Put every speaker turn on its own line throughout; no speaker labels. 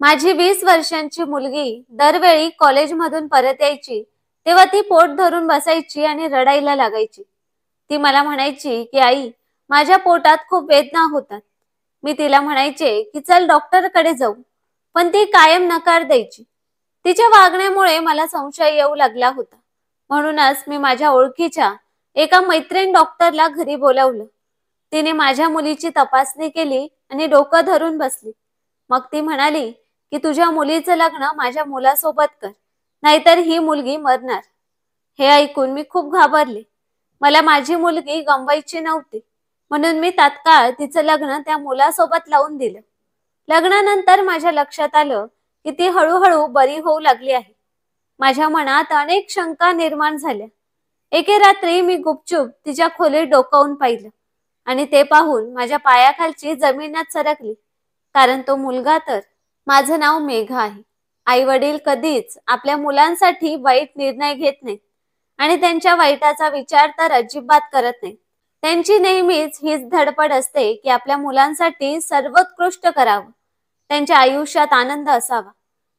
माझी 20 वर्षांची मुलगी दरवेळी कॉलेजमधून परत यायची तेव्हा ती पोट धरून बसायची आणि रडायला लागायची. ती मला म्हणायची की आई, माझ्या पोटात खूप वेदना होतात. मी तिला म्हणायचे की चल डॉक्टरकडे जाऊ, पण ती कायम नकार द्यायची. तिच्या वागण्यामुळे मला संशय येऊ लागला होता. म्हणूनच मी माझ्या ओळखीच्या एका मैत्रीण डॉक्टरला घरी बोलावलं. तिने माझ्या मुलीची तपासणी केली आणि डोकं धरून बसली. मग ती म्हणाली की तुझ्या मुलीचं लग्न माझ्या मुलासोबत कर, नाहीतर ही मुलगी मरणार. हे ऐकून मी खूप घाबरले. मला माझी मुलगी गमवायची नव्हती, म्हणून मी तात्काळ तिचं लग्न त्या मुलासोबत लावून दिलं. लग्नानंतर माझ्या लक्षात आलं की ती हळूहळू बरी होऊ लागली आहे. माझ्या मनात अनेक शंका निर्माण झाल्या. एके रात्री मी गुपचूप तिच्या खोलीत डोकावून पाहिलं आणि ते पाहून माझ्या पायाखालची जमीनच सरकली. कारण तो मुलगा तर माझं नाव मेघा आहे. आई वडील कधीच आपल्या मुलांसाठी वाईट निर्णय घेत नाहीत आणि त्यांच्या वाईटाचा विचार तर अजिबात करत नाहीत. त्यांची नेहमीच हीच धडपड असते की आपल्या मुलांसाठी सर्वोत्कृष्ट करावं, त्यांच्या आयुष्यात आनंद असावा.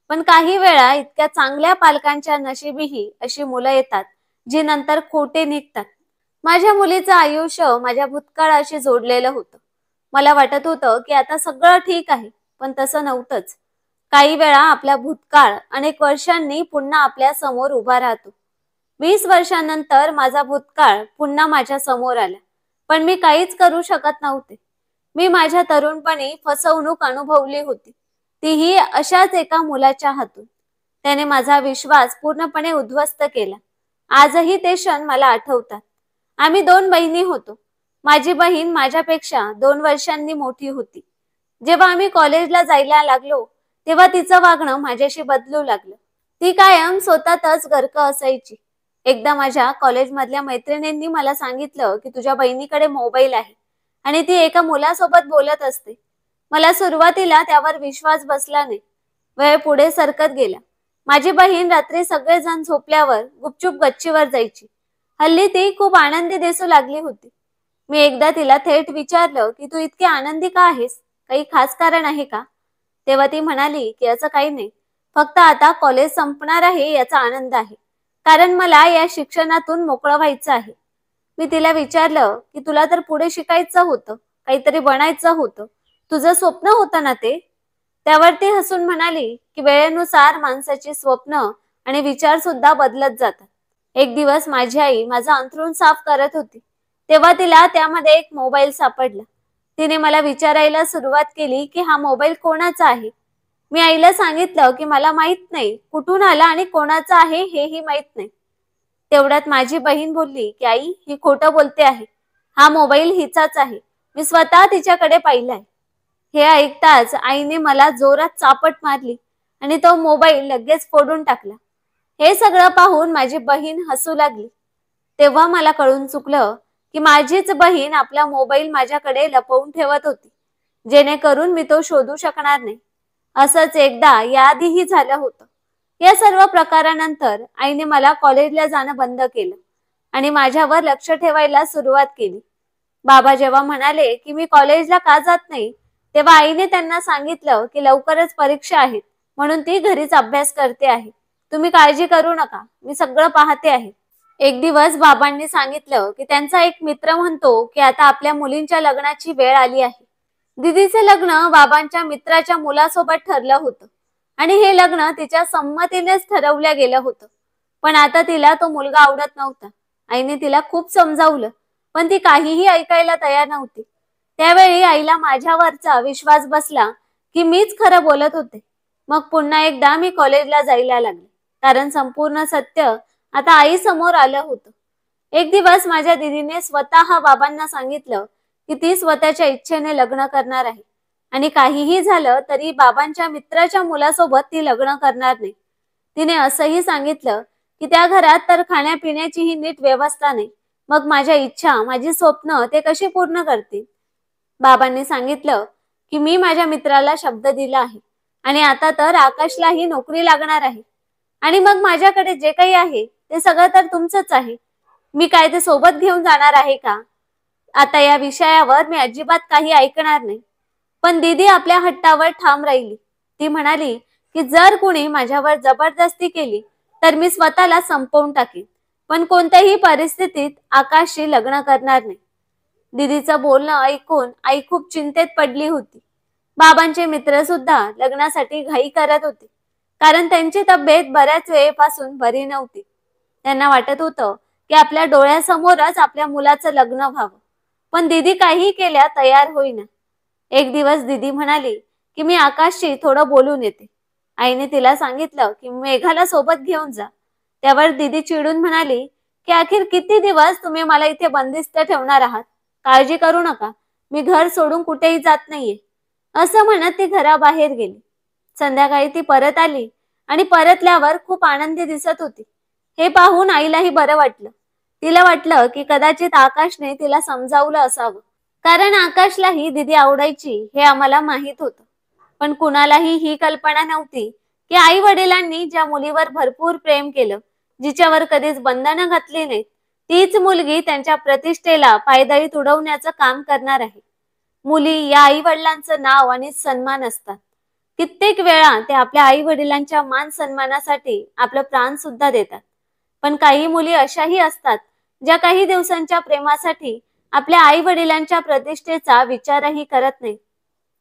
पण काही वेळा इतक्या चांगल्या पालकांच्या नशिबीही अशी मुलं येतात जी नंतर खोटे निघतात. माझ्या मुलीचं आयुष्य माझ्या भूतकाळाशी जोडलेलं होतं. मला वाटत होतं की आता सगळं ठीक आहे, पण तसं नव्हतंच. काही वेळा आपला भूतकाळ अनेक वर्षांनी पुन्हा आपल्या समोर उभा राहतो. 20 वर्षांनंतर माझा भूतकाळ पुन्हा माझ्या समोर आला, पण मी काहीच करू शकत नव्हते. मी माझ्या तरुणपणी फसवणूक अनुभवली होती, तीही अशाच एका मुलाच्या हातून. त्याने माझा विश्वास पूर्णपणे उद्ध्वस्त केला. आजही ते क्षण मला आठवतात. आम्ही 2 बहिणी होतो. माझी बहीण माझ्यापेक्षा 2 वर्षांनी मोठी होती. जेव्हा आम्ही कॉलेजला जायला लागलो तेव्हा तिचं वागणं माझ्याशी बदलू लागलं. ती कायम स्वतःतच गर्क असायची. एकदा माझ्या कॉलेजमधल्या मैत्रिणींनी मला सांगितलं की तुझ्या बहिणीकडे मोबाईल आहे आणि ती एका मुलासोबत बोलत असते. मला सुरुवातीला त्यावर विश्वास बसला नाही. वेळ पुढे सरकत गेला. माझी बहीण रात्री सगळेजण झोपल्यावर गुपचूप गच्चीवर जायची. हल्ली ती खूप आनंदी दिसू लागली होती. मी एकदा तिला थेट विचारलं की तू इतकी आनंदी का आहेस? काही खास कारण आहे का? तेव्हा ती म्हणाली की असं काही नाही, फक्त आता कॉलेज संपणार आहे याचा आनंद आहे, कारण मला या शिक्षणातून मोकळं व्हायचं आहे. मी तिला विचारलं की तुला तर पुढे शिकायचं होतं, काहीतरी बनायचं होतं, तुझं स्वप्न होतं ना ते? त्यावर ती हसून म्हणाली की वेळेनुसार माणसाची स्वप्न आणि विचार सुद्धा बदलत जातात. एक दिवस माझी आई माझं अंथरूण साफ करत होती, तेव्हा तिला त्यामध्ये एक मोबाईल सापडला. तिने मला विचारायला सुरुवात केली की हा मोबाईल कोणाचा आहे. मी आईला सांगितलं की मला माहित नाही, कुठून आला आणि कोणाचा आहे हेही माहित नाही. तेवढ्यात माझी बहीण बोलली की आई, ही खोटं बोलते आहे, हा मोबाईल हिचाच आहे, मी स्वतः तिच्याकडे पाहिलाय. हे ऐकताच आईने मला जोरात चापट मारली आणि तो मोबाईल लगेच फोडून टाकला. हे सगळं पाहून माझी बहीण हसू लागली. तेव्हा मला कळून चुकलं की माझीच बहीण आपला मोबाईल माझ्याकडे लपवून ठेवत होती, जेणेकरून मी तो शोधू शकणार नाही. असंच एकदा याआधीही झालं होतं. या सर्व प्रकारानंतर आईने मला कॉलेजला जाणं बंद केलं आणि माझ्यावर लक्ष ठेवायला सुरुवात केली. बाबा जेव्हा म्हणाले की मी कॉलेजला का जात नाही, तेव्हा आईने त्यांना सांगितलं की लवकरच परीक्षा आहेत, म्हणून ती घरीच अभ्यास करते आहे. तुम्ही काळजी करू नका, मी सगळं पाहते आहे. एक दिवस बाबांनी सांगितलं की त्यांचा एक मित्र म्हणतो की आता आपल्या मुलींच्या लग्नाची वेळ आली आहे. दीदीचे लग्न बाबांच्या मित्राच्या मुलासोबत ठरलं होतं आणि हे लग्न तिच्या संमतीनेच ठरवलं गेलं होतं. पण आता तिला तो मुलगा आवडत नव्हता. आईने तिला खूप समजावलं, पण ती काहीही ऐकायला तयार नव्हती. त्यावेळी आईला माझ्यावरचा विश्वास बसला की मीच खरं बोलत होते. मग पुन्हा एकदा मी कॉलेजला जायला लागले, कारण संपूर्ण सत्य आता आई समोर आलं होतं. एक दिवस माझ्या दीदीने स्वतः बाबांना सांगितलं की ती स्वतःच्या इच्छेने लग्न करणार आहे आणि काहीही झालं तरी बाबांच्या मित्राच्या मुलासोबत ती लग्न करणार नाही. तिने असंही सांगितलं की त्या घरात तर खाण्यापिण्याचीही नीट व्यवस्था नाही, मग माझ्या इच्छा, माझी स्वप्न ते कशी पूर्ण करतील? बाबांनी सांगितलं की मी माझ्या मित्राला शब्द दिला आहे आणि आता तर आकाशलाही नोकरी लागणार आहे आणि मग माझ्याकडे जे काही आहे ते सगळं तर तुमचंच आहे. मी काय ते सोबत घेऊन जाणार आहे का? आता या विषयावर मी अजिबात काही ऐकणार नाही. पण दीदी आपल्या हट्टावर ठाम राहिली. ती म्हणाली की जर कुणी माझ्यावर जबरदस्ती केली तर मी स्वतःला संपवून टाकीन, पण कोणत्याही परिस्थितीत आकाशशी लग्न करणार नाही. दीदीचं बोलणं ऐकून आई खूप चिंतेत पडली होती. बाबांचे मित्र सुद्धा लग्नासाठी घाई करत होते, कारण त्यांची तब्येत बऱ्याच वेळेपासून बरी नव्हती. त्यांना वाटत होतं की आपल्या डोळ्यासमोरच आपल्या मुलाचं लग्न व्हावं, पण दीदी काही केल्या तयार होईना. एक दिवस दीदी म्हणाली की मी आकाशशी थोडं बोलून येते. आईने तिला सांगितलं की मेघाला सोबत घेऊन जा. त्यावर दीदी चिडून म्हणाली की अखेर किती दिवस तुम्ही मला इथे बंदिस्त ठेवणार आहात? काळजी करू नका, मी घर सोडून कुठेही जात नाहीये. असं म्हणत ती घराबाहेर गेली. संध्याकाळी ती परत आली आणि परतल्यावर खूप आनंदी दिसत होती. हे पाहून आईलाही बरं वाटलं. तिला वाटलं की कदाचित आकाशने तिला समजावलं असावं, कारण आकाशलाही दीदी आवडायची हे आम्हाला माहित होतं. पण कुणालाही ही कल्पना नव्हती की आई वडिलांनी ज्या मुलीवर भरपूर प्रेम केलं, जिच्यावर कधीच बंधनं घातली नाहीत, तीच मुलगी त्यांच्या प्रतिष्ठेला पायदळी तुडवण्याचं काम करणार आहे. मुली या आई वडिलांचं नाव आणि सन्मान असतात. कित्येक वेळा ते आपल्या आई वडिलांच्या मान सन्मानासाठी आपलं प्राण सुद्धा देतात. पण काही मुली अशाही असतात ज्या काही दिवसांच्या प्रेमासाठी आपल्या आई वडिलांच्या प्रतिष्ठेचा विचारही करत नाही.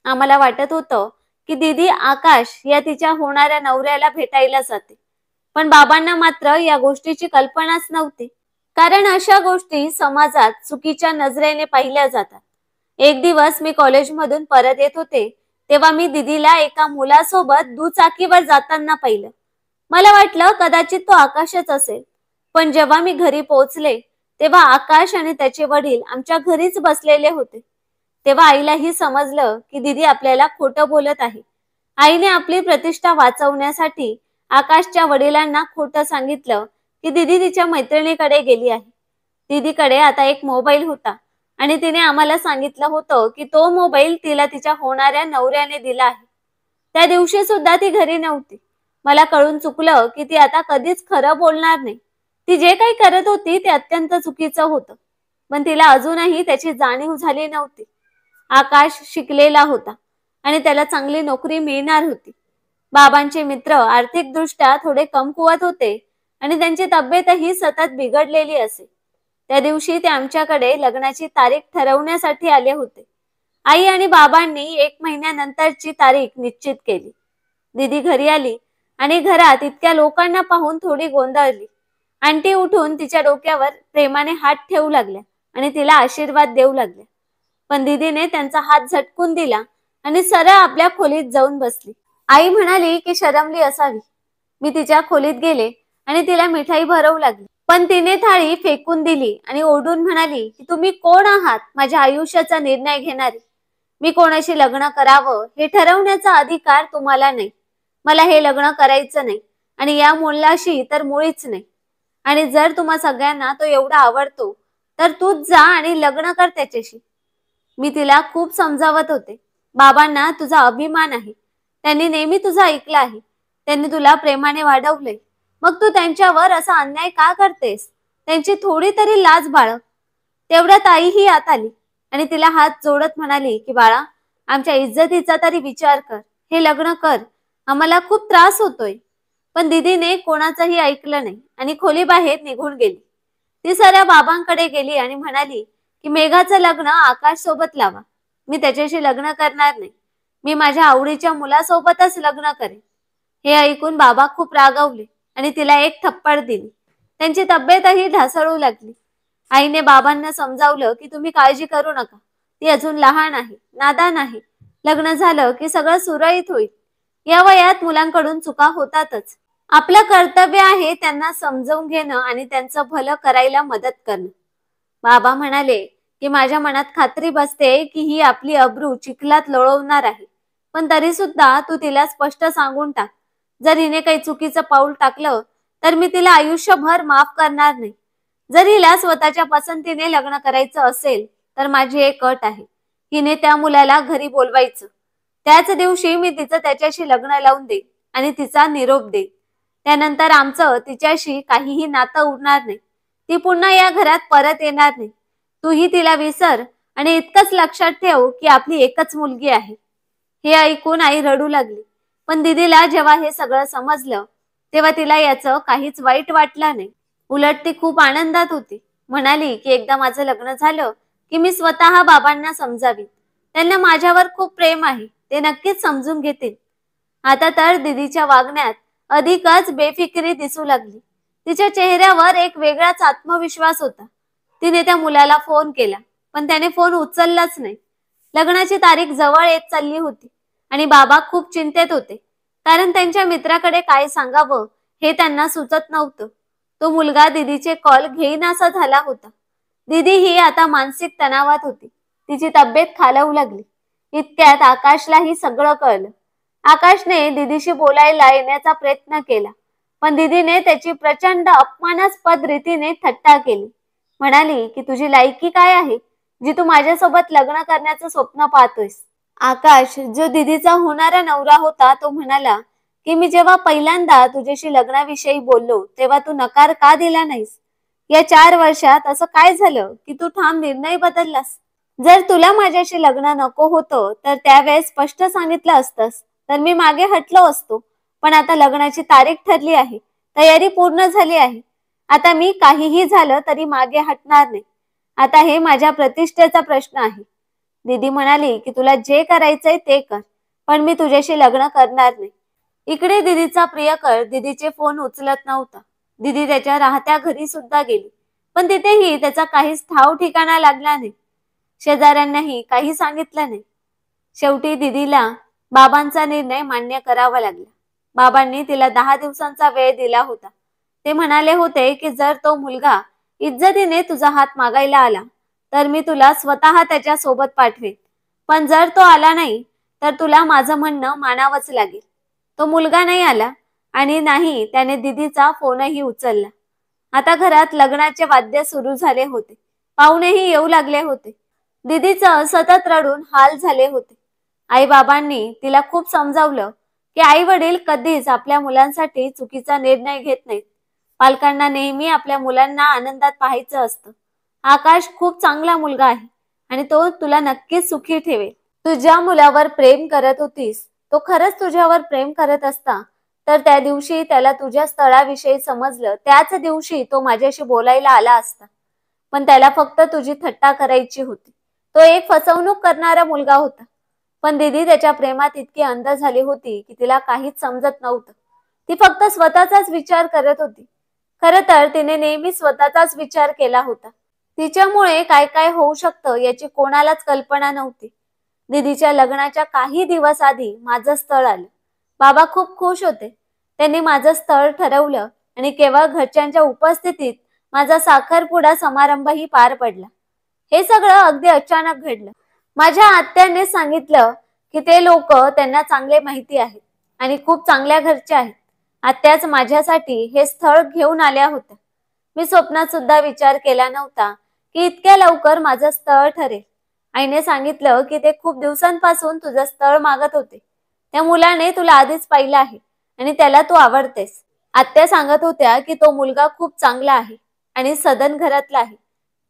आम्हाला वाटत होतं की दीदी आकाश या तिच्या होणाऱ्या नवऱ्याला भेटायला जाते, पण बाबांना मात्र या गोष्टीची कल्पनाच नव्हती, कारण अशा गोष्टी समाजात चुकीच्या नजरेने पाहिल्या जातात. एक दिवस मी कॉलेजमधून परत येत होते, तेव्हा मी दीदीला एका मुलासोबत दुचाकीवर जाताना पाहिलं. मला वाटलं कदाचित तो आकाशच असेल, पण जेव्हा मी घरी पोहोचले तेव्हा आकाश आणि त्याचे वडील आमच्या घरीच बसलेले होते. तेव्हा आईलाही समजलं की दीदी आपल्याला खोटं बोलत आहे. आईने आपली प्रतिष्ठा वाचवण्यासाठी आकाशच्या वडिलांना खोटं सांगितलं की दीदी तिच्या मैत्रिणीकडे गेली आहे. दीदीकडे आता एक मोबाईल होता आणि तिने आम्हाला सांगितलं होतं की तो मोबाईल तिला तिच्या होणाऱ्या नवऱ्याने दिला आहे. त्या दिवशी सुद्धा ती घरी नव्हती. मला कळून चुकलं की ती आता कधीच खरं बोलणार नाही. ती जे काही करत होती ते अत्यंत चुकीचं होतं, पण तिला अजूनही त्याची जाणीव झाली नव्हती. आकाश शिकलेला होता आणि त्याला चांगली नोकरी मिळणार होती. बाबांचे मित्र आर्थिकदृष्ट्या थोडे कमकुवत होते आणि त्यांची तब्येतही सतत बिघडलेली असे. त्या दिवशी ते आमच्याकडे लग्नाची तारीख ठरवण्यासाठी आले होते. आई आणि बाबांनी 1 महिन्यानंतरची तारीख निश्चित केली. दीदी घरी आली आणि घरात इतक्या लोकांना पाहून थोडी गोंधळली. आंटी उठून तिच्या डोक्यावर प्रेमाने हात ठेवू लागल्या आणि तिला आशीर्वाद देऊ लागल्या. पण दीदीने त्यांचा हात झटकून दिला आणि सरळ आपल्या खोलीत जाऊन बसली. आई म्हणाली की शरमली असावी. मी तिच्या खोलीत गेले आणि तिला मिठाई भरवू लागली, पण तिने थाळी फेकून दिली आणि ओरडून म्हणाली की तुम्ही कोण आहात माझ्या आयुष्याचा निर्णय घेणारी? मी कोणाशी लग्न करावं हे ठरवण्याचा अधिकार तुम्हाला नाही. मला हे लग्न करायचं नाही आणि या मुलाशी तर मुळीच नाही. आणि जर तुम्हा सगळ्यांना तो एवढा आवडतो तर तूच जा आणि लग्न कर त्याच्याशी. मी तिला खूप समजावत होते. बाबांना तुझा अभिमान आहे, त्यांनी नेहमी तुझं ऐकलं आहे. त्यांनी तुला प्रेमाने वाढवले, मग तू त्यांच्यावर असा अन्याय का करतेस? त्यांची थोडी तरी लाज बाळग. तेवढ्यात आईही आत आली आणि तिला हात जोडत म्हणाली की बाळा, आमच्या इज्जतीचा तरी विचार कर, हे लग्न कर, आम्हाला खूप त्रास होतोय. पण दीदीने कोणाचंही ऐकलं नाही आणि खोलीबाहेर निघून गेली. ती सरळ बाबांकडे गेली आणि म्हणाली की मेघाचं लग्न आकाश सोबत लावा. मी त्याच्याशी लग्न करणार नाही. मी माझ्या आवडीच्या मुलासोबतच लग्न करेन. हे ऐकून बाबा खूप रागावले आणि तिला एक थप्पड दिली. त्यांची तब्येतही ढासळू लागली. आईने बाबांना समजावलं की तुम्ही काळजी करू नका, ती अजून लहान आहे, नादान आहे. लग्न झालं की सगळं सुरळीत होईल. या वयात मुलांकडून चुका होतातच. आपलं कर्तव्य आहे त्यांना समजावून घेणं आणि त्यांचं भलं करायला मदत करणं. बाबा म्हणाले की माझ्या मनात खात्री बसते की ही आपली अब्रू चिखलात लोळवणार आहे, पण तरी सुद्धा तू तिला स्पष्ट सांगून टाक. जर हिने काही चुकीचं पाऊल टाकलं तर मी तिला आयुष्यभर माफ करणार नाही. जर हिला स्वतःच्या पसंतीने लग्न करायचं असेल तर माझी एक अट आहे, हिने त्या मुलाला घरी बोलवायचं. त्याच दिवशी मी तिचं त्याच्याशी लग्न लावून देईन आणि तिचा निरोप देईन. त्यानंतर आमचं तिच्याशी काहीही नातं उरणार नाही. ती पुन्हा या घरात परत येणार नाही. तूही तिला विसर आणि इतकंच लक्षात ठेव की आपली एकच मुलगी आहे. हे ऐकून आई रडू लागली. पण दीदीला जेव्हा हे सगळं समजलं तेव्हा तिला याचं काहीच वाईट वाटलं नाही. उलट ती खूप आनंदात होती. म्हणाली की एकदा माझं लग्न झालं की मी स्वतः बाबांना समजावी. त्यांना माझ्यावर खूप प्रेम आहे. ते नक्कीच समजून घेतील. आता तर दीदीच्या वागण्यात अधिकच बेफिकिरी दिसू लागली. तिच्या चेहऱ्यावर एक वेगळाच आत्मविश्वास होता. तिने त्या मुलाला फोन केला, पण त्याने फोन उचललाच नाही. लग्नाची तारीख जवळ येत चालली होती आणि बाबा खूप चिंतेत होते, कारण त्यांच्या मित्राकडे काय सांगावं हे त्यांना सुचत नव्हतं. तो मुलगा दीदीचे कॉल घेईनासा झाला होता. दीदी ही आता मानसिक तणावात होती. तिची तब्येत खालावू लागली. इतक्यात आकाशलाही सगळं कळलं. आकाशने दीदीशी बोलायला येण्याचा प्रयत्न केला, पण दीदीने त्याची प्रचंड अपमानास्पद रीतीने थट्टा केली. म्हणाली की तुझी लायकी काय आहे, जी तू माझ्यासोबत लग्न करण्याचं स्वप्न पाहतोयस? आकाश, जो दीदीचा होणारा नवरा होता, तो म्हणाला की मी जेव्हा पहिल्यांदा तुझ्याशी लग्नाविषयी बोललो तेव्हा तू नकार का दिला नाहीस? या 4 वर्षात असं काय झालं की तू ठाम निर्णय बदललास? जर तुला माझ्याशी लग्न नको होतं तर त्यावेळेस स्पष्ट सांगितलं असतंस तर मी मागे हटलो असतो. पण आता लग्नाची तारीख ठरली आहे, तयारी पूर्ण झाली आहे. आता मी काहीही झालं तरी मागे हटणार नाही. आता हे माझ्या प्रतिष्ठेचा प्रश्न आहे. दीदी म्हणाली की तुला जे करायचंय ते कर, पण मी तुझ्याशी लग्न करणार नाही. इकडे दीदीचा प्रियकर दीदीचे फोन उचलत नव्हता. दीदी त्याच्या राहत्या घरी सुद्धा गेली, पण तिथेही त्याचा काहीच ठाव ठिकाणा लागला नाही. शेजाऱ्यांनाही काही सांगितलं नाही. शेवटी दीदीला बाबांचा निर्णय मान्य करावा लागला. बाबांनी तिला 10 दिवसांचा वेळ दिला होता. ते म्हणाले होते की जर तो मुलगा इज्जतीने तुझा हात मागायला आला तर मी तुला स्वतः त्याच्या सोबत पाठवेन, पण जर तो आला नाही तर तुला माझं म्हणणं मानावंच लागेल. तो मुलगा नाही आला आणि नाही त्याने दीदीचा फोनही उचलला. आता घरात लग्नाचे वाद्य सुरू झाले होते. पाहुणेही येऊ लागले होते. दीदीचं सतत रडून हाल झाले होते. आई बाबांनी तिला खूप समजावलं की आई वडील कधीच आपल्या मुलांसाठी चुकीचा निर्णय घेत नाहीत. पालकांना नेहमी आपल्या मुलांना आनंदात पाहायचं असतं. आकाश खूप चांगला मुलगा आहे आणि तो तुला नक्कीच सुखी ठेवेल. तू ज्या मुलावर प्रेम करत होतीस तो खरंच तुझ्यावर प्रेम करत असता तर त्या दिवशी त्याला तुझ्या स्थळाविषयी समजलं त्याच दिवशी तो माझ्याशी बोलायला आला असता. पण त्याला फक्त तुझी थट्टा करायची होती. तो एक फसवणूक करणारा मुलगा होता. पण दीदी त्याच्या प्रेमात इतकी अंध झाली होती की तिला काहीच समजत नव्हतं. ती फक्त स्वतःचाच विचार करत होती. खरं तर तिने नेहमी स्वतःचाच विचार केला होता. तिच्यामुळे काय काय होऊ शकतं याची कोणालाच कल्पना नव्हती. दीदीच्या लग्नाच्या काही दिवस आधी माझं स्थळ आलं. बाबा खूप खुश होते. त्यांनी माझं स्थळ ठरवलं आणि केवळ घरच्यांच्या उपस्थितीत माझा साखरपुडा समारंभही पार पडला. हे सगळं अगदी अचानक घडलं. माझ्या आत्याने सांगितलं की ते लोक त्यांना चांगले माहिती आहेत आणि खूप चांगल्या घरचे आहेत. आत्याच माझ्यासाठी हे स्थळ घेऊन आल्या होत्या. मी स्वप्नात सुद्धा विचार केला नव्हता की इतक्या लवकर माझं स्थळ ठरेल. आईने सांगितलं की ते खूप दिवसांपासून तुझं स्थळ मागत होते. त्या मुलाने तुला आधीच पाहिलं आहे आणि त्याला तू आवडतेस. आत्या सांगत होत्या की तो मुलगा खूप चांगला आहे आणि सदन घरातला आहे.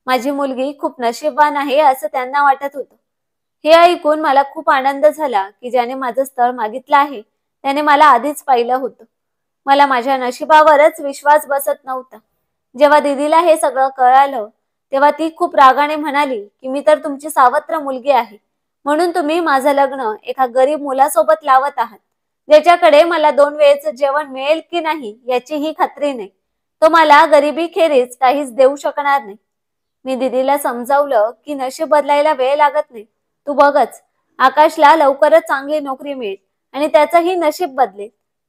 माझी मुलगी खूप नशीबवान आहे असं त्यांना वाटत होतं. हे ऐकून मला खूप आनंद झाला की ज्याने माझं स्थळ मागितलं आहे त्याने मला आधीच पाहिलं होतं. मला माझ्या नशिबावरच विश्वास बसत नव्हता. जेव्हा दीदीला हे सगळं कळालं तेव्हा ती खूप रागाने म्हणाली की मी तर तुमची सावत्र मुलगी आहे, म्हणून तुम्ही माझं लग्न एका गरीब मुलासोबत लावत आहात, ज्याच्याकडे मला 2 वेळेचं जेवण मिळेल की नाही याचीही खात्री नाही. तो मला गरिबी खेरीज काहीच देऊ शकणार नाही. मी दीदीला समजावलं की नशीब बदलायला वेळ लागत नाही. तू बघच, आकाशला लवकरच चांगली नोकरी मिळेल आणि त्याचंही नशीब बदलेल.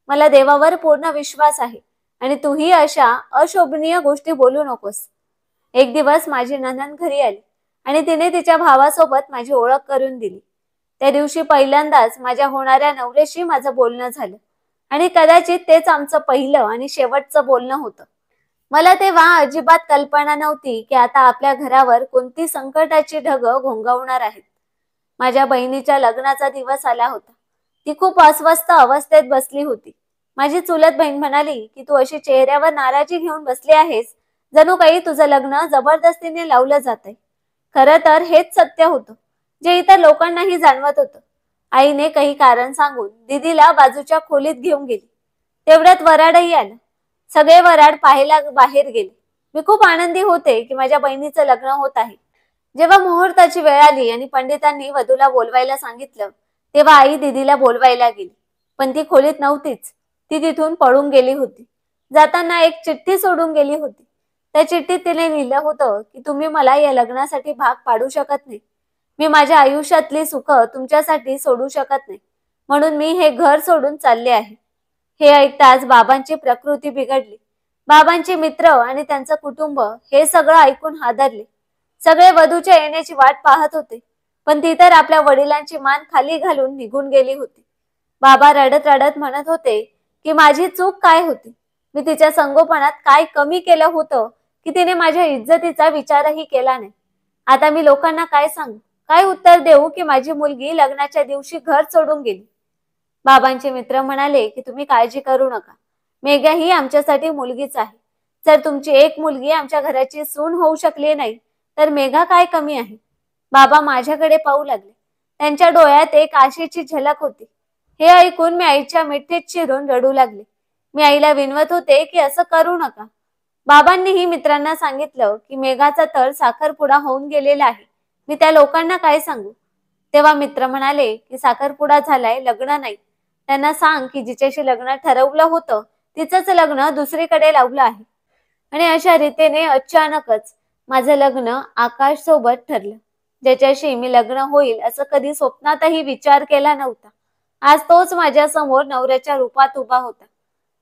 मला देवावर पूर्ण विश्वास आहे आणि तूही अशा अशोभनीय गोष्टी बोलू नकोस. एक दिवस माझी नणंद घरी आली आणि तिने तिच्या भावासोबत माझी ओळख करून दिली. त्या दिवशी पहिल्यांदाच माझ्या होणाऱ्या नवऱ्याशी माझं बोलणं झालं आणि कदाचित तेच आमचं पहिलं आणि शेवटचं बोलणं होतं. मला तेव्हा अजिबात कल्पना नव्हती की आता आपल्या घरावर कोणती संकटाची ढगं घोंघावणार आहेत. माझ्या बहिणीच्या लग्नाचा दिवस आला होता. ती खूप अस्वस्थ अवस्थेत बसली होती. माझी चुलत बहीण म्हणाली की तू अशी चेहऱ्यावर नाराजी घेऊन बसली आहेस, जणू काही तुझं लग्न जबरदस्तीने लावलं जातंय. खरं तर हेच सत्य होतं, जे इतर लोकांनाही जाणवत होतं. आईने काही कारण सांगून दीदीला बाजूच्या खोलीत घेऊन गेली. तेवढ्यात वराडही आलं. सगळे वराड पाहायला बाहेर गेले. मी खूप आनंदी होते की माझ्या बहिणीचं लग्न होत आहे. जेव्हा मुहूर्ताची वेळ आली आणि पंडितांनी वधूला बोलवायला सांगितलं, तेव्हा आई दीदीला बोलवायला गेली. पण ती खोलीत नव्हतीच. ती तिथून पळून गेली होती. जाताना एक चिठ्ठी सोडून गेली होती. त्या चिठ्ठीत तिने लिहिलं होतं की तुम्ही मला या लग्नासाठी भाग पाडू शकत नाही. मी माझ्या आयुष्यातली सुख तुमच्यासाठी सोडू शकत नाही. म्हणून मी हे घर सोडून चालले आहे. हे ऐकताच बाबांची प्रकृती बिघडली. बाबांचे मित्र आणि त्यांचं कुटुंब हे सगळं ऐकून हादरले. सगळे वधूच्या येण्याची वाट पाहत होते. पण ती तर आपल्या वडिलांची मान खाली घालून निघून गेली होती. बाबा रडत रडत म्हणत होते की माझी चूक काय होती. मी तिच्या संगोपनात काय कमी केलं होतं की तिने माझ्या इज्जतीचा विचारही केला नाही. आता मी लोकांना काय सांगू, काय उत्तर देऊ की माझी मुलगी लग्नाच्या दिवशी घर सोडून गेली. बाबांचे मित्र म्हणाले की तुम्ही काळजी करू नका. मेघा ही आमच्यासाठी मुलगीच आहे. जर तुमची एक मुलगी आमच्या घराची सून होऊ शकली नाही तर मेघा काय कमी आहे. बाबा माझ्याकडे पाहू लागले. त्यांच्या डोळ्यात एक आशेची झलक होती. हे ऐकून मी आईच्या मिठीत शिरून रडू लागले. मी आईला विनवत होते की असं करू नका. बाबांनीही मित्रांना सांगितलं की मेघाचा तर साखरपुडा होऊन गेलेला आहे. मी त्या लोकांना काय सांगू. तेव्हा मित्र म्हणाले की साखरपुडा झालाय, लग्न नाही. त्यांना सांग की जिच्याशी लग्न ठरवलं होतं तिचंच लग्न दुसरीकडे लावलं आहे. आणि अशा रीतीने अचानकच माझं लग्न आकाश सोबत ठरलं. ज्याच्याशी मी लग्न होईल असं कधी स्वप्नातही विचार केला नव्हता. आज तोच माझ्या समोर नवऱ्याच्या रूपात उभा होता.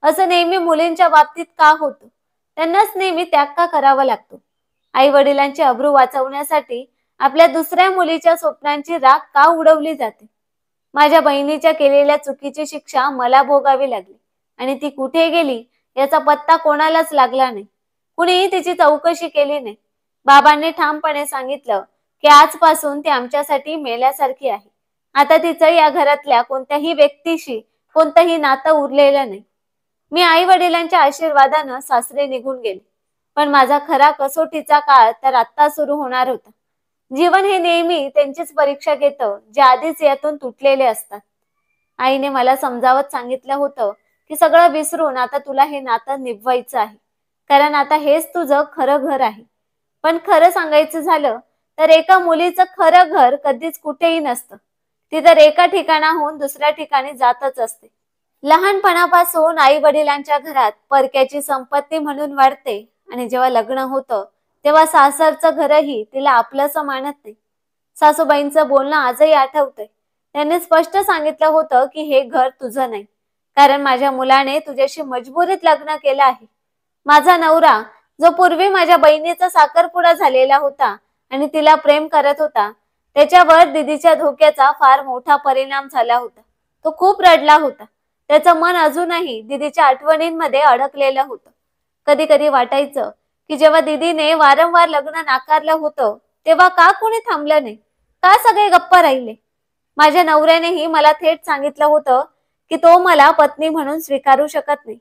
असं नेहमी मुलींच्या बाबतीत का होतं. त्यांनाच नेहमी त्याग का करावा लागतो. आई वडिलांची अब्रू वाचवण्यासाठी आपल्या दुसऱ्या मुलीच्या स्वप्नांची राख का उडवली जाते. माझ्या बहिणीच्या केलेल्या चुकीची शिक्षा मला भोगावी लागली आणि ती कुठे गेली याचा पत्ता कोणालाच लागला नाही. कुणीही तिची चौकशी केली नाही. बाबांनी ठामपणे सांगितलं की आजपासून ती आमच्यासाठी मेल्यासारखी आहे. आता तिचं या घरातल्या कोणत्याही व्यक्तीशी कोणतंही नातं उरलेलं नाही. मी आई वडिलांच्या आशीर्वादानं सासरे निघून गेले. पण माझा खरा कसोटीचा काळ तर आत्ता सुरू होणार होता. जीवन हे नेहमी त्यांचीच परीक्षा घेतं जे आधीच यातून तुटलेले असतात. आईने मला समजावत सांगितलं होतं की सगळं विसरून आता तुला हे नातं निभवायचं आहे. कारण आता हेच तुझं खरं घर आहे. पण खरं सांगायचं झालं तर एका मुलीचं खरं घर कधीच कुठेही नसतं. ती तर एका ठिकाणाहून दुसऱ्या ठिकाणी जातच असते. लहानपणापासून आई वडिलांच्या घरात परक्याची संपत्ती म्हणून वाढते आणि जेव्हा लग्न होतं तेव्हा सासरचं घरही तिला आपलंसं मानत नाही. सासूबाईंचं बोलणं आजही आठवतंय. त्यांनी स्पष्ट सांगितलं होतं की हे घर तुझं नाही, कारण माझ्या मुलाने तुझ्याशी मजबुरीत लग्न केलं आहे. माझा नवरा जो पूर्वी माझ्या बहिणीचा साखरपुडा झालेला होता आणि तिला प्रेम करत होता, त्याच्यावर दीदीच्या धोक्याचा फार मोठा परिणाम झाला होता. तो खूप रडला होता. त्याचं मन अजूनही दीदीच्या आठवणींमध्ये अडकलेलं होतं. कधी कधी वाटायचं की जेव्हा दीदीने वारंवार लग्न नाकारलं होतं तेव्हा का कोणी थांबलं नाही, का सगळे गप्प राहिले. माझ्या नवऱ्यानेही मला थेट सांगितलं होतं की तो मला पत्नी म्हणून स्वीकारू शकत नाही,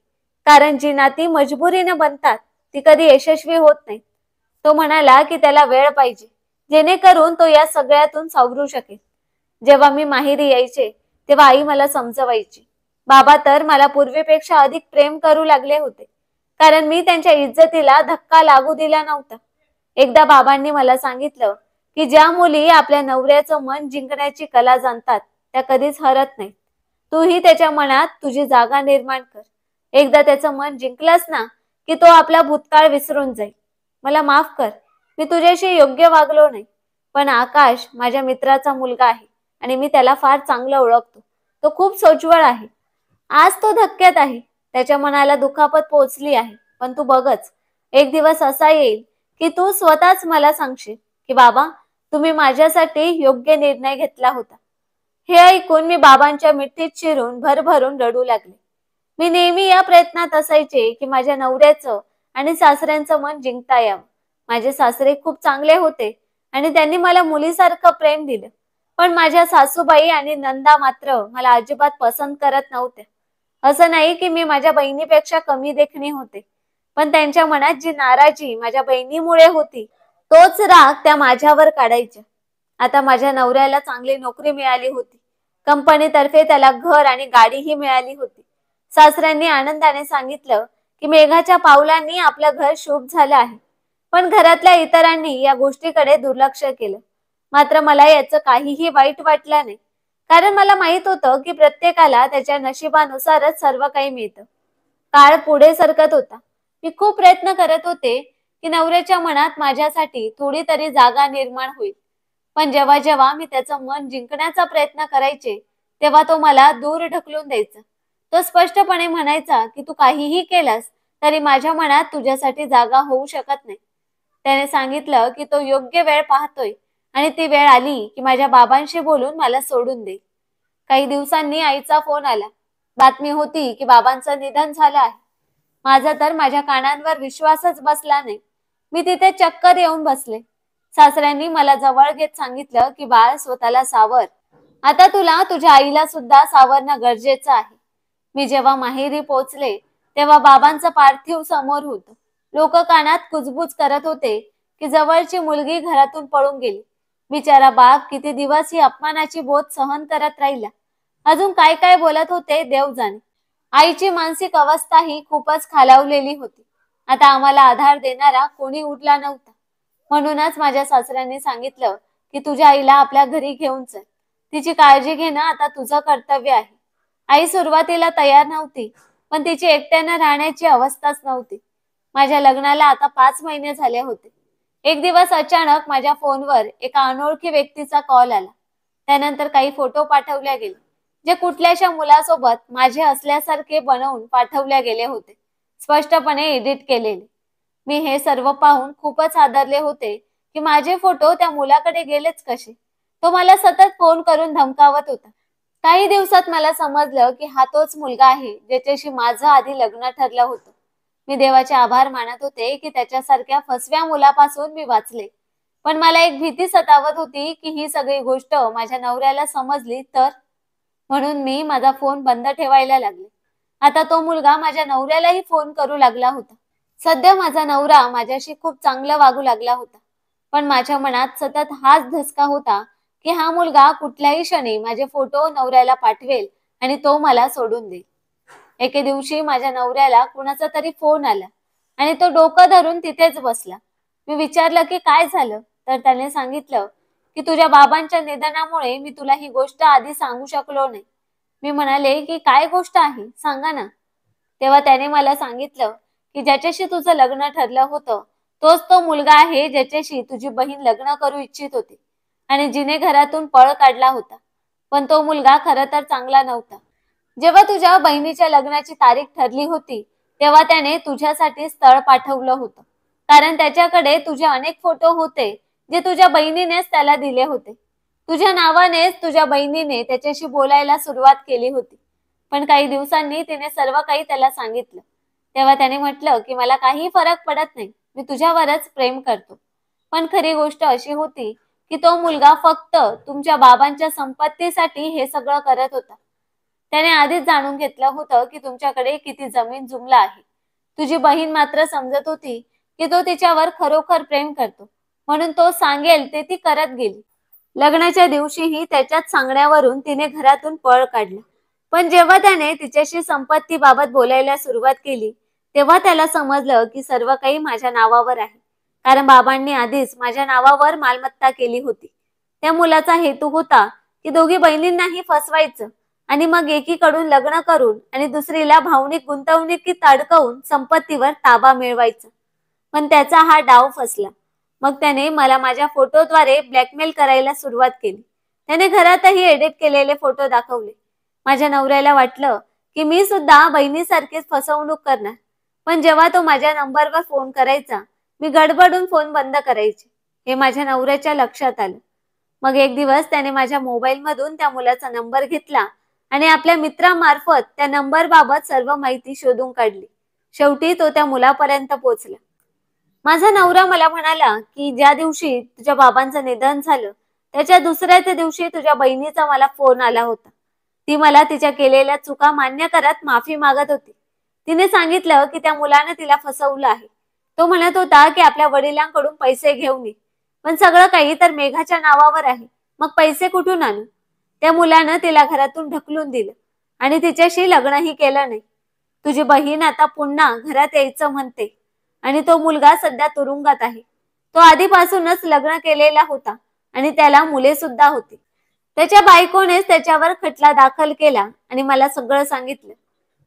कारण जी नाती मजबुरीने बनतात ती कधी यशस्वी होत नाही. तो म्हणाला की त्याला वेळ पाहिजे, जेणेकरून तो या सगळ्यातून सावरू शकेल. जेव्हा मी माहेरी यायचे तेव्हा आई मला समजवायची. बाबा तर मला पूर्वीपेक्षा अधिक प्रेम करू लागले होते, कारण मी त्यांच्या इज्जतीला धक्का लागू दिला नव्हता. एकदा बाबांनी मला सांगितलं की ज्या मुली आपल्या नवऱ्याचं मन जिंकण्याची कला जाणतात त्या कधीच हरत नाहीत. तूही त्याच्या मनात तुझी जागा निर्माण कर. एकदा त्याचं मन जिंकलंस ना की तो आपला भूतकाळ विसरून जाईल. मला माफ कर, मी तुझ्याशी योग्य वागलो नाही. पण आकाश माझ्या मित्राचा मुलगा आहे आणि मी त्याला फार चांगलं ओळखतो. तो खूप सोज्वळ आहे. आज तो धक्क्यात आहे. त्याच्या मनाला दुखापत पोहोचली आहे. पण तू बघच, एक दिवस असा येईल की तू स्वतःच मला सांगशील की बाबा, तुम्ही माझ्यासाठी योग्य निर्णय घेतला होता. हे ऐकून मी बाबांच्या मिठीत शिरून भरभरून रडू लागले. मी नेहमी या प्रयत्नात असायचे की माझ्या नवऱ्याचं आणि सासऱ्यांचं मन जिंकता यावं. माझे सासरे खूप चांगले होते आणि त्यांनी मला मुलीसारखं प्रेम दिलं. पण माझ्या सासूबाई आणि नंदा मात्र मला अजिबात पसंत करत नव्हत्या. असं नाही की मी माझ्या बहिणीपेक्षा कमी देखणी होते, पण त्यांच्या मनात जी नाराजी माझ्या बहिणीमुळे होती तोच राग त्या माझ्यावर काढायच्या. आता माझ्या नवऱ्याला चांगली नोकरी मिळाली होती. कंपनीतर्फे त्याला घर आणि गाडीही मिळाली होती. सासऱ्यांनी आनंदाने सांगितलं की मेघाच्या पावलांनी आपलं घर शुभ झालं आहे. पण घरातल्या इतरांनी या गोष्टीकडे दुर्लक्ष केलं. मात्र मला याचं काहीही वाईट वाटलं नाही, कारण मला माहित होतं की प्रत्येकाला त्याच्या नशिबानुसारच सर्व काही मिळतं. काळ पुढे सरकत होता. मी खूप प्रयत्न करत होते की नवऱ्याच्या मनात माझ्यासाठी थोडी तरी जागा निर्माण होईल. पण जेव्हा जेव्हा मी त्याचं मन जिंकण्याचा प्रयत्न करायचे, तेव्हा तो मला दूर ढकलून द्यायचा. तो स्पष्टपणे म्हणायचा की तू काहीही केलंस तरी माझ्या मनात तुझ्यासाठी जागा होऊ शकत नाही. त्याने सांगितलं की तो योग्य वेळ पाहतोय आणि ती वेळ आली की माझ्या बाबांशी बोलून मला सोडून दे. काही दिवसांनी आईचा फोन आला. बातमी होती की बाबांचं निधन झालं आहे. माझा तर माझ्या कानांवर विश्वासच बसला नाही. मी तिथे चक्कर येऊन बसले. सासऱ्यांनी मला जवळ घेत सांगितलं की बाळ, स्वतःला सावर. आता तुला तुझ्या आईला सुद्धा सावरणं गरजेचं आहे. मी जेव्हा माहेरी पोहोचले तेव्हा बाबांचं पार्थिव समोर होतं. लोक कानात कुजबुज करत होते की जवळची मुलगी घरातून पळून गेली. बिचारा बाप किती दिवस ही अपमानाची बोध सहन करत राहिला. अजून काय काय बोलत होते देव जाणे. आईची मानसिक अवस्था ही खूपच खालावलेली होती. आता आम्हाला आधार देणारा कोणी उरला नव्हता. म्हणूनच माझ्या सासऱ्यांनी सांगितलं की तुझ्या आईला आपल्या घरी घेऊन चल. तिची काळजी घेणं आता तुझं कर्तव्य आहे. आई सुरुवातीला तयार नव्हती, पण तिची एकट्यानं राहण्याची अवस्थाच नव्हती. माझ्या लग्नाला आता 5 महिने झाले होते. एक दिवस अचानक माझ्या फोनवर एका अनोळखी व्यक्तीचा कॉल आला. त्यानंतर काही फोटो पाठवल्या गेले, जे कुठल्याशा मुलासोबत माझे असल्यासारखे बनवून पाठवल्या गेले होते, स्पष्टपणे एडिट केलेले. मी हे सर्व पाहून खूपच आदरले होते की माझे फोटो त्या मुलाकडे गेलेच कसे. तो मला सतत फोन करून धमकावत होता. काही दिवसात मला समजलं की हा तोच मुलगा आहे ज्याच्याशी माझं आधी लग्न ठरलं होतं. मी देवाचे आभार मानत होते की त्याच्यासारख्या फसव्या मुलापासून मी वाचले. पण मला एक भीती सतावत होती की ही सगळी गोष्ट माझ्या नवऱ्याला समजली तर. म्हणून मी माझा फोन बंद ठेवायला लागले. आता तो मुलगा माझ्या नवऱ्यालाही फोन करू लागला होता. सध्या माझा नवरा माझ्याशी खूप चांगलं वागू लागला होता. पण माझ्या मनात सतत हाच धसका होता की हा मुलगा कुठल्याही क्षणी माझे फोटो नवऱ्याला पाठवेल आणि तो मला सोडून देईल. एके दिवशी माझ्या नवऱ्याला कुणाचा तरी फोन आला आणि तो डोकं धरून तिथेच बसला. मी विचारलं की काय झालं, तर त्याने सांगितलं की तुझ्या बाबांच्या निधनामुळे मी तुला ही गोष्ट आधी सांगू शकलो नाही. मी म्हणाले की काय गोष्ट आहे, सांगा ना. तेव्हा त्याने मला सांगितलं की ज्याच्याशी तुझं लग्न ठरलं होतं तोच तो मुलगा आहे ज्याच्याशी तुझी बहीण लग्न करू इच्छित होती आणि जिने घरातून पळ काढला होता. पण तो मुलगा खरं तर चांगला नव्हता. जेव्हा तुझ्या बहिणीच्या लग्नाची तारीख ठरली होती तेव्हा त्याने तुझ्यासाठी स्थळ पाठवलं होतं, कारण त्याच्याकडे तुझे अनेक फोटो होते जे तुझ्या बहिणीनेच त्याला दिले होते. तुझ्या नावानेच तुझ्या बहिणीने त्याच्याशी बोलायला सुरुवात केली होती. पण काही दिवसांनी तिने सर्व काही त्याला सांगितलं. तेव्हा त्याने म्हटलं की मला काही फरक पडत नाही, मी तुझ्यावरच प्रेम करतो. पण खरी गोष्ट अशी होती की तो मुलगा फक्त तुमच्या बाबांच्या संपत्तीसाठी हे सगळं करत होता. त्याने आधीच जाणून घेतलं होतं की तुमच्याकडे किती जमीन जुमला आहे. तुझी बहीण मात्र समजत होती की तो तिच्यावर खरोखर प्रेम करतो, म्हणून तो सांगेल ते ती करत गेली. लग्नाच्या दिवशीही त्याच्याच सांगण्यावरून तिने घरातून पळ काढलं. पण जेव्हा त्याने तिच्याशी संपत्तीबाबत बोलायला सुरुवात केली तेव्हा त्याला समजलं की सर्व काही माझ्या नावावर आहे, कारण बाबांनी आधीच माझ्या नावावर मालमत्ता केली होती. त्या मुलाचा हेतू होता की दोघी बहिणींनाही फसवायचं आणि मग एकीकडून लग्न करून आणि दुसरीला भावनिक गुंतवणुकीत अडकवून संपत्तीवर ताबा मिळवायचा. पण त्याचा हा डाव फसला. मग त्याने मला माझ्या फोटोद्वारे ब्लॅकमेल करायला सुरुवात केली. त्याने घरातही एडिट केलेले फोटो दाखवले. माझ्या नवऱ्याला वाटलं की मी सुद्धा बहिणीसारखीच फसवणूक करणार. पण जेव्हा तो माझ्या नंबरवर फोन करायचा, मी गडबडून फोन बंद करायचे. हे माझ्या नवऱ्याच्या लक्षात आलं. मग एक दिवस त्याने माझ्या मोबाईलमधून त्या मुलाचा नंबर घेतला आणि आपल्या मित्रामार्फत त्या नंबरबाबत सर्व माहिती शोधून काढली. शेवटी तो त्या मुलापर्यंत पोहोचला. माझा नवरा मला म्हणाला की ज्या दिवशी तुझ्या बाबांचं निधन झालं त्याच्या दुसऱ्याच दिवशी तुझ्या बहिणीचा मला फोन आला होता. ती मला तिच्या केलेल्या चुका मान्य करत माफी मागत होती. तिने सांगितलं की त्या मुलाने तिला फसवलं आहे. तो म्हणत होता की आपल्या वडिलांकडून पैसे घेऊन ये, पण सगळं काही तर मेघाच्या नावावर आहे, मग पैसे कुठून आणू. त्या मुलानं तिला घरातून ढकलून दिलं आणि तिच्याशी लग्नही केलं नाही. तुझी बहीण आता पुन्हा घरात यायचं म्हणते आणि तो मुलगा सध्या तुरुंगात आहे. तो आधीपासूनच लग्न केलेला होता आणि त्याला मुले सुद्धा होती. त्याच्या बायकोनेच त्याच्यावर खटला दाखल केला आणि मला सगळं सांगितलं.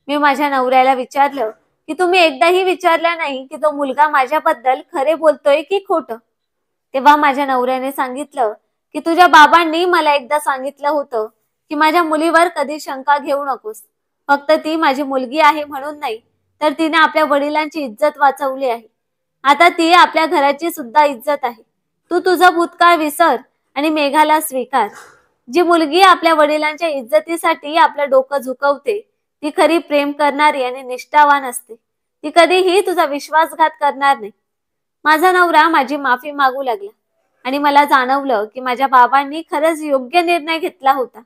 मी माझ्या नवऱ्याला विचारलं की तुम्ही एकदाही विचारलं नाही की तो मुलगा माझ्याबद्दल खरे बोलतोय की खोटं. तेव्हा माझ्या नवऱ्याने सांगितलं की तुझ्या बाबांनी मला एकदा सांगितलं होतं की माझ्या मुलीवर कधी शंका घेऊ नकोस. फक्त ती माझी मुलगी आहे म्हणून नाही, तर तिने आपल्या वडिलांची इज्जत वाचवली आहे. आता ती आपल्या घराची सुद्धा इज्जत आहे. तू तुझा भूतकाळ विसर आणि मेघाला स्वीकार. जी मुलगी आपल्या वडिलांच्या इज्जतीसाठी आपलं डोकं झुकवते ती खरी प्रेम करणारी आणि निष्ठावान असते. ती कधीही तुझा विश्वासघात करणार नाही. माझा नवरा माझी माफी मागू लागला आणि मला जाणवलं की माझ्या बाबांनी खरंच योग्य निर्णय घेतला होता.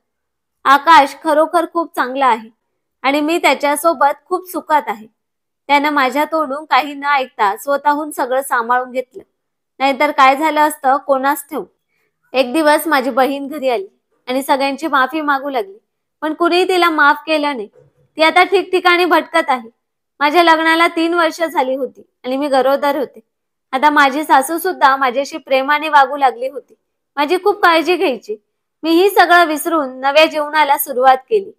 आकाश खरोखर खूप चांगला आहे आणि मी त्याच्यासोबत खूप सुखात आहे. त्यानं माझ्या तोंडून काही न ऐकता स्वतःहून सगळं सांभाळून घेतलं. नाहीतर काय झालं असतं कोणास ठाऊक. एक दिवस माझी बहीण घरी आली आणि सगळ्यांची माफी मागू लागली, पण कुणीही तिला माफ केलं नाही. ती आता ठिकठिकाणी भटकत आहे. माझ्या लग्नाला 3 वर्ष झाली होती आणि मी गरोदर होते. आता माझी सासू सुद्धा माझ्याशी प्रेमाने वागू लागली होती. माझी खूप काळजी घ्यायची. मी ही सगळं विसरून नव्या जीवनाला सुरुवात केली.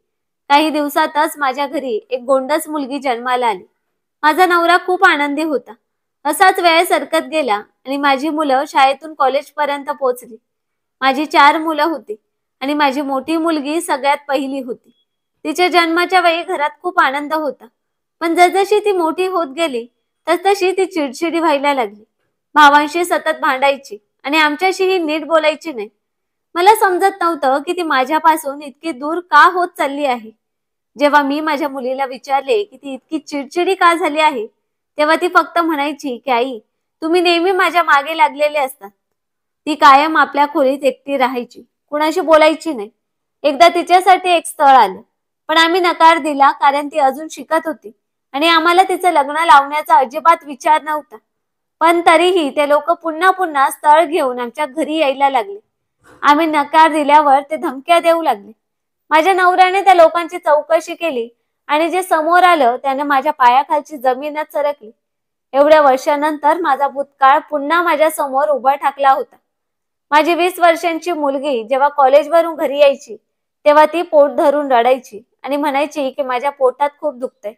काही दिवसातच माझ्या घरी एक गोंडस मुलगी जन्माला आली. माझा नवरा खूप आनंदी होता. असाच वेळ सरकत गेला आणि माझी मुलं शाळेतून कॉलेजपर्यंत पोहोचली. माझी 4 मुलं होती आणि माझी मोठी मुलगी सगळ्यात पहिली होती. तिच्या जन्माच्या वेळी घरात खूप आनंद होता. पण जसजशी ती मोठी होत गेली तसतशी ती चिडचिडी व्हायला लागली. भावांशी सतत भांडायची आणि आमच्याशीही नीट बोलायची नाही. मला समजत नव्हतं की ती माझ्यापासून इतकी दूर का होत चालली आहे. जेव्हा मी माझ्या मुलीला विचारले की ती इतकी चिडचिडी का झाली आहे, तेव्हा ती फक्त म्हणायची की आई, तुम्ही नेहमी माझ्या मागे लागलेले असतात. ती कायम आपल्या खोलीत एकटी राहायची, कुणाशी बोलायची नाही. एकदा तिच्यासाठी एक स्थळ आलं, पण आम्ही नकार दिला कारण ती अजून शिकत होती आणि आम्हाला तिचं लग्न लावण्याचा अजिबात विचार नव्हता. पण तरीही ते लोक पुन्हा पुन्हा स्थळ घेऊन आमच्या घरी यायला लागले. आम्ही नकार दिल्यावर ते धमक्या देऊ लागले. माझ्या नवऱ्याने त्या लोकांची चौकशी केली आणि जे समोर आलं त्याने माझ्या पायाखालची जमीनच सरकली. एवढ्या वर्षानंतर माझा भूतकाळ पुन्हा माझ्या समोर उभा ठाकला होता. माझी 20 वर्षांची मुलगी जेव्हा कॉलेजवरून घरी यायची तेव्हा ती पोट धरून रडायची आणि म्हणायची की माझ्या पोटात खूप दुखतंय.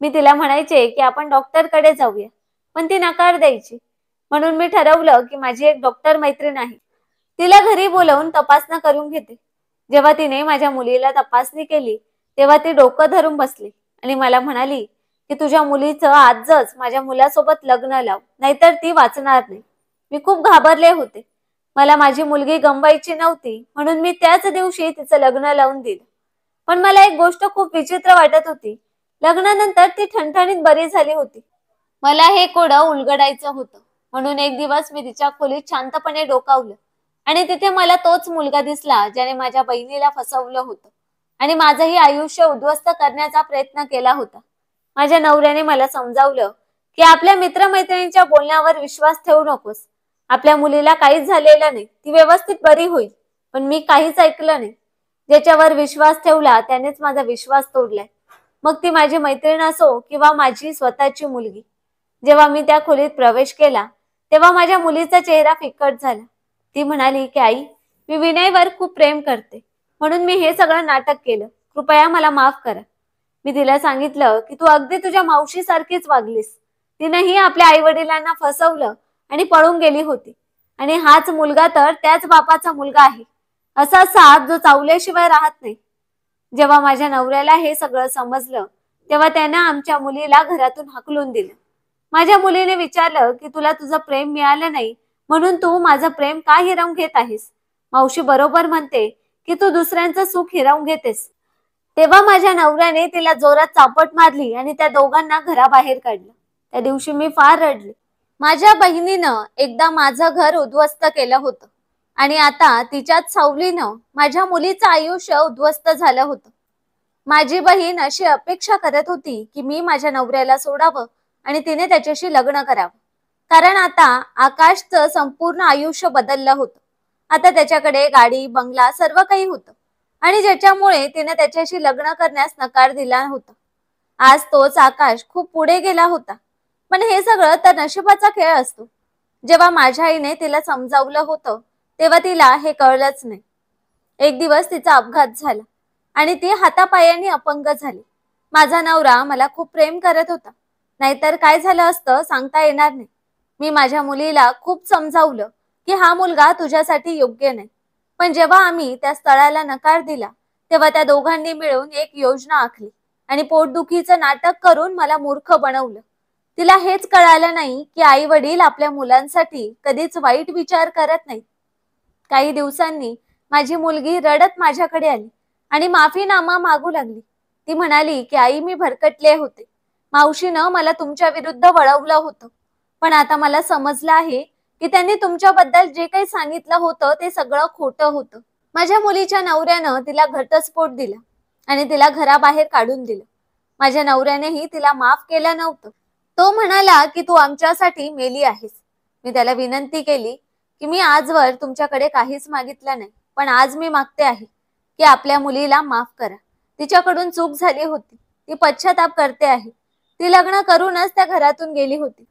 मी तिला म्हणायचे की आपण डॉक्टरकडे जाऊया, पण ती नकार द्यायची. म्हणून मी ठरवलं की माझी एक डॉक्टर मैत्रीण आहे, तिला घरी बोलावून तपासणी करून घेते. जेव्हा तिने माझ्या मुलीला तपासणी केली तेव्हा ती डोकं धरून बसली आणि मला म्हणाली की तुझ्या मुलीचं आजच माझ्या मुलासोबत लग्न लाव, नाहीतर ती वाचणार नाही. मी खूप घाबरले होते. मला माझी मुलगी गमवायची नव्हती म्हणून मी त्याच दिवशी तिचं लग्न लावून दिलं. पण मला एक गोष्ट खूप विचित्र वाटत होती. लग्नानंतर ती ठणठणीत बरी झाली होती. मला हे कोडं उलगडायचं होतं. म्हणून एक दिवस मी तिच्या खोलीत शांतपणे डोकावलं आणि तिथे मला तोच मुलगा दिसला ज्याने माझ्या बहिणीला फसवलं होतं आणि माझंही आयुष्य उद्ध्वस्त करण्याचा प्रयत्न केला होता. माझ्या नवऱ्याने मला समजावलं की आपल्या मित्रमैत्रिणींच्या बोलण्यावर विश्वास ठेवू नकोस. आपल्या मुलीला काहीच झालेलं नाही, ती व्यवस्थित बरी होईल. पण मी काहीच ऐकलं नाही. ज्याच्यावर विश्वास ठेवला त्यानेच माझा विश्वास तोडलाय, मग ती माझी मैत्रीण असो किंवा माझी स्वतःची मुलगी. जेव्हा मी त्या खोलीत प्रवेश केला तेव्हा माझ्या मुलीचा चेहरा फिकट झाला. ती म्हणाली की आई, मी विनयवर खूप प्रेम करते म्हणून मी हे सगळं नाटक केलं. कृपया मला माफ करा. मी तिला सांगितलं की तू अगदी तुझ्या मावशीसारखीच वागलीस. तिनेही आपल्या आई वडिलांना फसवलं आणि पळून गेली होती आणि हाच मुलगा तर त्याच बापाचा मुलगा आहे, असा साप जो चावल्याशिवाय राहत नाही. जेव्हा माझ्या नवऱ्याला हे सगळं समजलं तेव्हा त्यानं आमच्या मुलीला घरातून हाकलून दिलं. माझ्या मुलीने विचारलं की तुला तुझं प्रेम मिळालं नाही म्हणून तू माझं प्रेम का हिरावून घेत आहेस. मावशी बरोबर म्हणते की तू दुसऱ्यांचं सुख हिरावून घेतेस. तेव्हा माझ्या नवऱ्याने तिला जोरात चापट मारली आणि त्या दोघांना घराबाहेर काढलं. त्या दिवशी मी फार रडले. माझ्या बहिणीनं एकदा माझं घर उद्ध्वस्त केलं होतं आणि आता तिच्याच सावलीनं माझ्या मुलीचं आयुष्य उद्ध्वस्त झालं होतं. माझी बहीण अशी अपेक्षा करत होती की मी माझ्या नवऱ्याला सोडावं आणि तिने त्याच्याशी लग्न करावं, कारण आता आकाशचं संपूर्ण आयुष्य बदललं होतं. आता त्याच्याकडे गाडी, बंगला सर्व काही होतं. आणि ज्याच्यामुळे तिने त्याच्याशी लग्न करण्यास नकार दिला होता. आज तोच आकाश खूप पुढे गेला होता. पण हे सगळं तर नशिबाचा खेळ असतो. जेव्हा माझ्या आईने तिला समजावलं होतं तेव्हा तिला हे कळलंच नाही. एक दिवस तिचा अपघात झाला आणि ती हातापायाने अपंग झाली. माझा नवरा मला खूप प्रेम करत होता, नाहीतर काय झालं असतं सांगता येणार नाही. मी माझ्या मुलीला खूप समजावलं की हा मुलगा तुझ्यासाठी योग्य नाही. पण जेव्हा आम्ही त्या स्थळाला नकार दिला तेव्हा त्या दोघांनी मिळून एक योजना आखली आणि पोटदुखीचं नाटक करून मला मूर्ख बनवलं. तिला हेच कळालं नाही की आई वडील आपल्या मुलांसाठी कधीच वाईट विचार करत नाहीत. काही दिवसांनी माझी मुलगी रडत माझ्याकडे आली आणि माफीनामा मागू लागली. ती म्हणाली की आई, मी भरकटले होते. मावशीनं मला तुमच्या विरुद्ध वळवलं होतं. पण आता मला समजलं आहे की त्यांनी तुमच्याबद्दल जे काही सांगितलं होतं ते सगळं खोटं होतं. माझ्या मुलीच्या नवऱ्यानं तिला घटस्फोट दिला आणि तिला घराबाहेर काढून दिलं. माझ्या नवऱ्यानेही तिला माफ केलं नव्हतं. तो म्हणाला की तू आमच्यासाठी मेली आहेस. मी त्याला विनंती केली की मी आजवर तुमच्याकडे काहीच मागितलं नाही, पण आज मी मागते आहे की आपल्या मुलीला माफ करा. तिच्याकडून चूक झाली होती. ती पश्चाताप करते आहे. ती लग्न करूनच त्या घरातून गेली होती.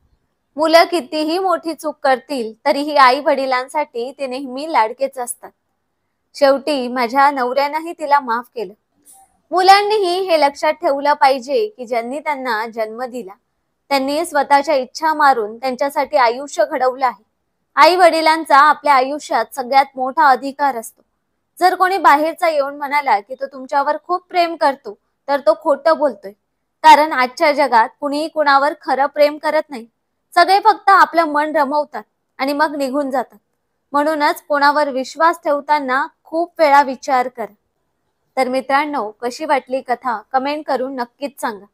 मुलं कितीही मोठी चूक करतील तरीही आई वडिलांसाठी ते नेहमी लाडकेच असतात. शेवटी माझ्या नवऱ्यानंही तिला माफ केलं. मुलांनीही हे लक्षात ठेवलं पाहिजे की ज्यांनी त्यांना जन्म दिला त्यांनी स्वतःच्या इच्छा मारून त्यांच्यासाठी आयुष्य घडवलं आहे. आई वडिलांचा आपल्या आयुष्यात सगळ्यात मोठा अधिकार असतो. जर कोणी बाहेरचा येऊन म्हणाला की तो तुमच्यावर खूप प्रेम करतो तर तो खोटं बोलतोय. कारण आजच्या जगात कुणीही कुणावर खरं प्रेम करत नाही. सगळे फक्त आपलं मन रमवतात आणि मग निघून जातात. म्हणूनच कोणावर विश्वास ठेवताना खूप वेळा विचार करा. तर मित्रांनो, कशी वाटली कथा कमेंट करून नक्कीच सांगा.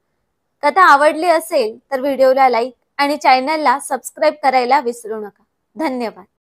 कथा आवडली असेल तर व्हिडिओला लाईक आणि चॅनलला सबस्क्राईब करायला विसरू नका. धन्यवाद.